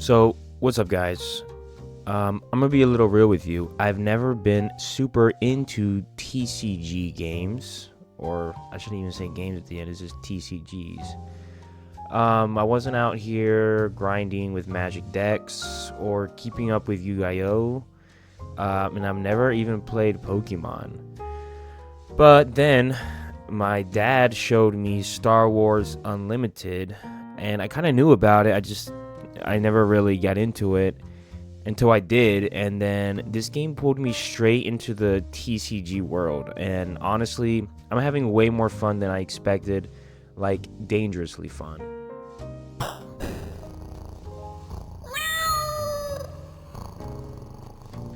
So, what's up, guys? I'm gonna be a little real with you. I've never been super into TCG games, or I shouldn't even say games at the end, it's just TCGs. I wasn't out here grinding with magic decks or keeping up with Yu-Gi-Oh! And I've never even played Pokemon. But then, my dad showed me Star Wars Unlimited, and I kind of knew about it. I never really got into it until I did, and then this game pulled me straight into the TCG world. And honestly, I'm having way more fun than I expected, like dangerously fun.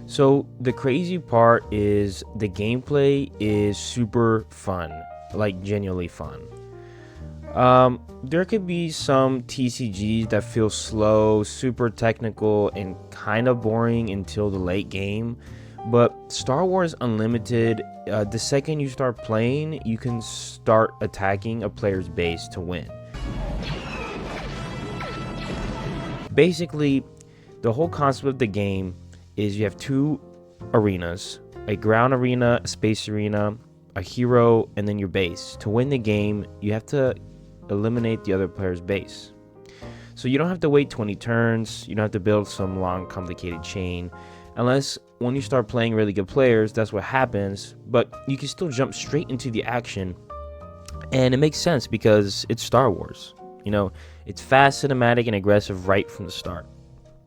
So the crazy part is the gameplay is super fun, like genuinely fun. There could be some TCGs that feel slow, super technical, and kind of boring until the late game. But Star Wars Unlimited, the second you start playing, you can start attacking a player's base to win. Basically, the whole concept of the game is you have two arenas, a ground arena, a space arena, a hero, and then your base. To win the game, you have to eliminate the other player's base. So you don't have to wait 20 turns, you don't have to build some long complicated chain, unless when you start playing really good players, that's what happens. But you can still jump straight into the action, and it makes sense because it's Star Wars. It's fast, cinematic, and aggressive right from the start.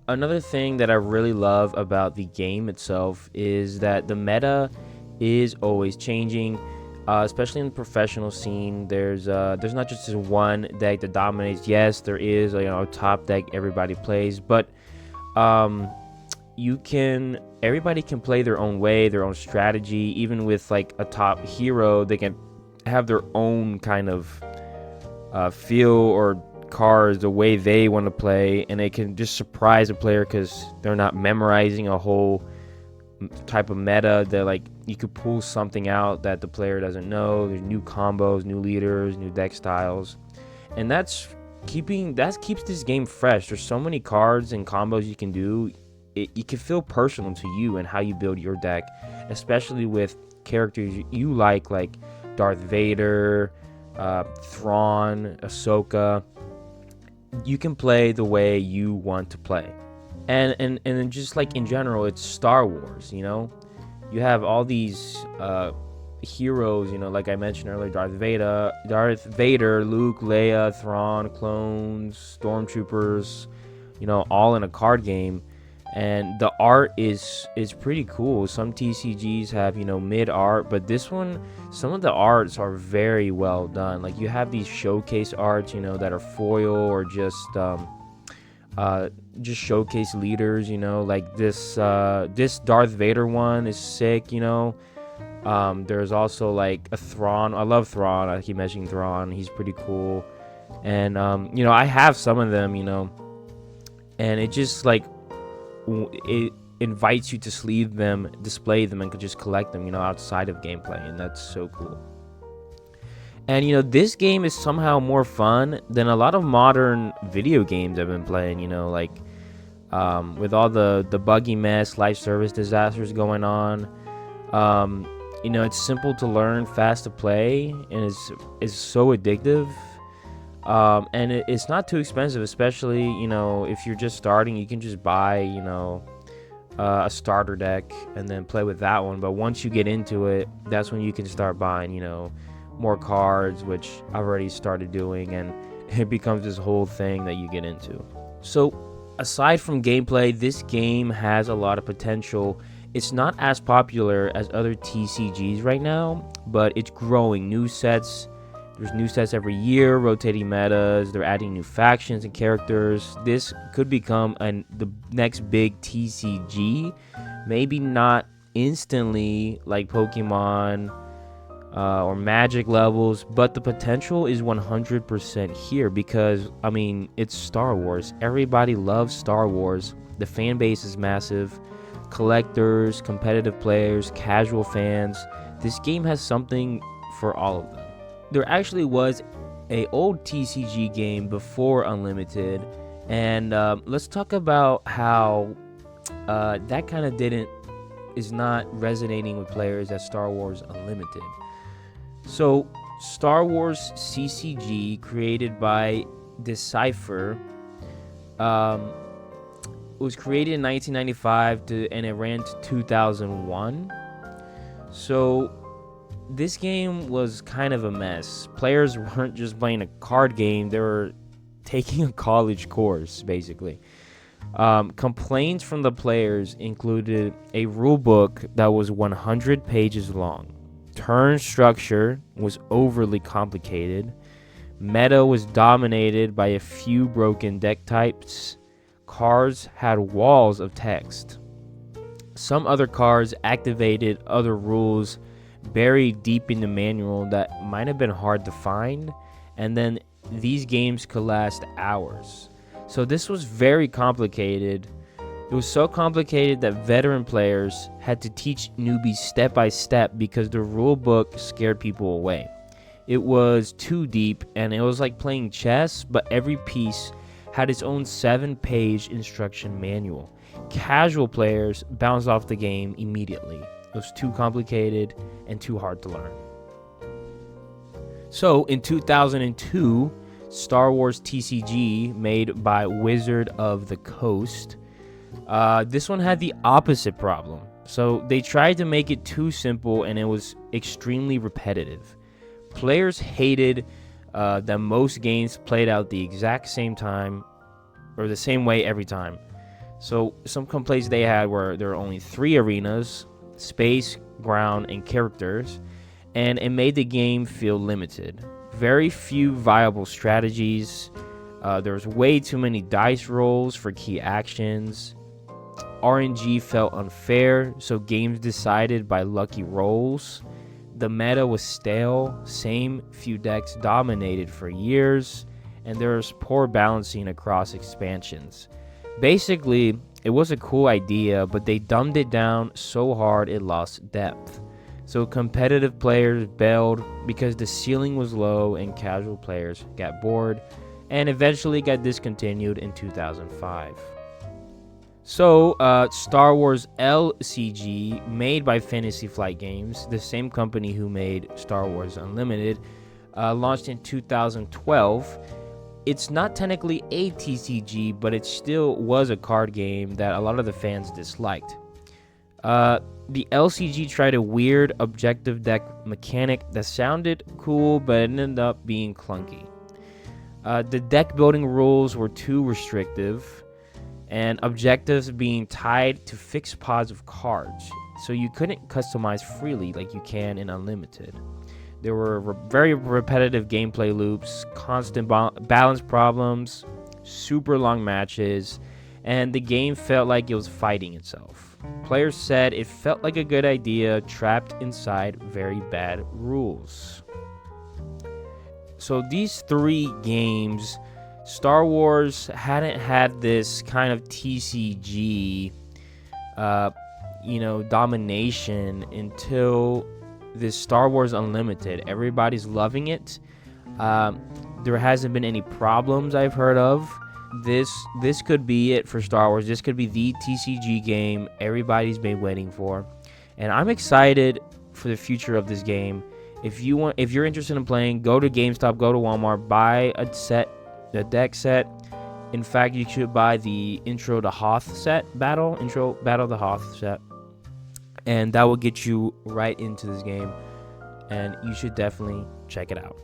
Another thing that I really love about the game itself is that the meta is always changing. Especially in the professional scene, there's not just this one deck that dominates. Yes, there is a top deck everybody plays, but everybody can play their own way, their own strategy. Even with like a top hero, they can have their own kind of feel or cards the way they want to play, and they can just surprise a player because they're not memorizing a whole type of meta. That like you could pull something out that the player doesn't know. There's new combos, new leaders, new deck styles, and that keeps this game fresh. There's so many cards and combos you can do. You can feel personal to you and how you build your deck, especially with characters you like Darth Vader, Thrawn, Ahsoka. You can play the way you want to play. And just like in general, it's Star Wars. You have all these heroes, like I mentioned earlier, Darth Vader, Luke, Leia, Thrawn, clones, stormtroopers, all in a card game. And the art is pretty cool. Some TCGs have mid art, but this one, some of the arts are very well done. Like you have these showcase arts that are foil or just showcase leaders. Like this Darth Vader one is sick. There's also like a Thrawn. I love Thrawn. I keep mentioning Thrawn. He's pretty cool. And I have some of them. And it just like it invites you to sleeve them, display them, and could just collect them outside of gameplay, and that's so cool. And this game is somehow more fun than a lot of modern video games I've been playing. With all the buggy mess, life service disasters going on. It's simple to learn, fast to play, and it's so addictive. And it's not too expensive, especially if you're just starting. You can just buy a starter deck and then play with that one. But once you get into it, that's when you can start buying more cards, which I've already started doing, and it becomes this whole thing that you get into. So aside from gameplay, this game has a lot of potential. It's not as popular as other TCGs right now, but it's growing. There's new sets every year, rotating metas. They're adding new factions and characters. This could become the next big TCG. Maybe not instantly like Pokemon or Magic levels, but the potential is 100% here because, it's Star Wars. Everybody loves Star Wars. The fan base is massive. Collectors, competitive players, casual fans. This game has something for all of them. There actually was a old TCG game before Unlimited, And let's talk about how that kind of is not resonating with players as Star Wars Unlimited. So, Star Wars CCG, created by Decipher, was created in 1995 and it ran to 2001. So, this game was kind of a mess. Players weren't just playing a card game, they were taking a college course, basically. Complaints from the players included a rule book that was 100 pages long. Turn structure was overly complicated. Meta was dominated by a few broken deck types. Cards had walls of text. Some other cards activated other rules buried deep in the manual that might have been hard to find, and then these games could last hours. So this was very complicated. It was so complicated that veteran players had to teach newbies step by step because the rule book scared people away. It was too deep, and it was like playing chess, but every piece had its own 7-page instruction manual. Casual players bounced off the game immediately. It was too complicated and too hard to learn. So in 2002, Star Wars TCG, made by Wizard of the Coast, this one had the opposite problem. So they tried to make it too simple, and it was extremely repetitive. Players hated that most games played out the exact same time or the same way every time. So some complaints they had were there were only 3 arenas: space, ground, and characters, and it made the game feel limited. Very few viable strategies. There was way too many dice rolls for key actions. RNG felt unfair, so games decided by lucky rolls. The meta was stale. Same few decks dominated for years, and there was poor balancing across expansions. Basically, it was a cool idea, but they dumbed it down so hard it lost depth. So competitive players bailed because the ceiling was low, and casual players got bored and eventually got discontinued in 2005. So Star Wars LCG, made by Fantasy Flight Games, the same company who made Star Wars Unlimited, launched in 2012. It's not technically a TCG, but it still was a card game that a lot of the fans disliked. The LCG tried a weird objective deck mechanic that sounded cool, but it ended up being clunky. The deck building rules were too restrictive, and objectives being tied to fixed pods of cards, so you couldn't customize freely like you can in Unlimited. There were very repetitive gameplay loops, constant balance problems, super long matches, and the game felt like it was fighting itself. Players said it felt like a good idea trapped inside very bad rules. So these 3 games, Star Wars hadn't had this kind of TCG, domination until this Star Wars Unlimited. Everybody's loving it. There hasn't been any problems I've heard of. This could be it for Star Wars. This could be the TCG game everybody's been waiting for, and I'm excited for the future of this game. If you're interested in playing, go to GameStop, go to Walmart, buy a deck set. In fact, you should buy the Intro to Hoth set Battle of the Hoth set, and that will get you right into this game, and you should definitely check it out.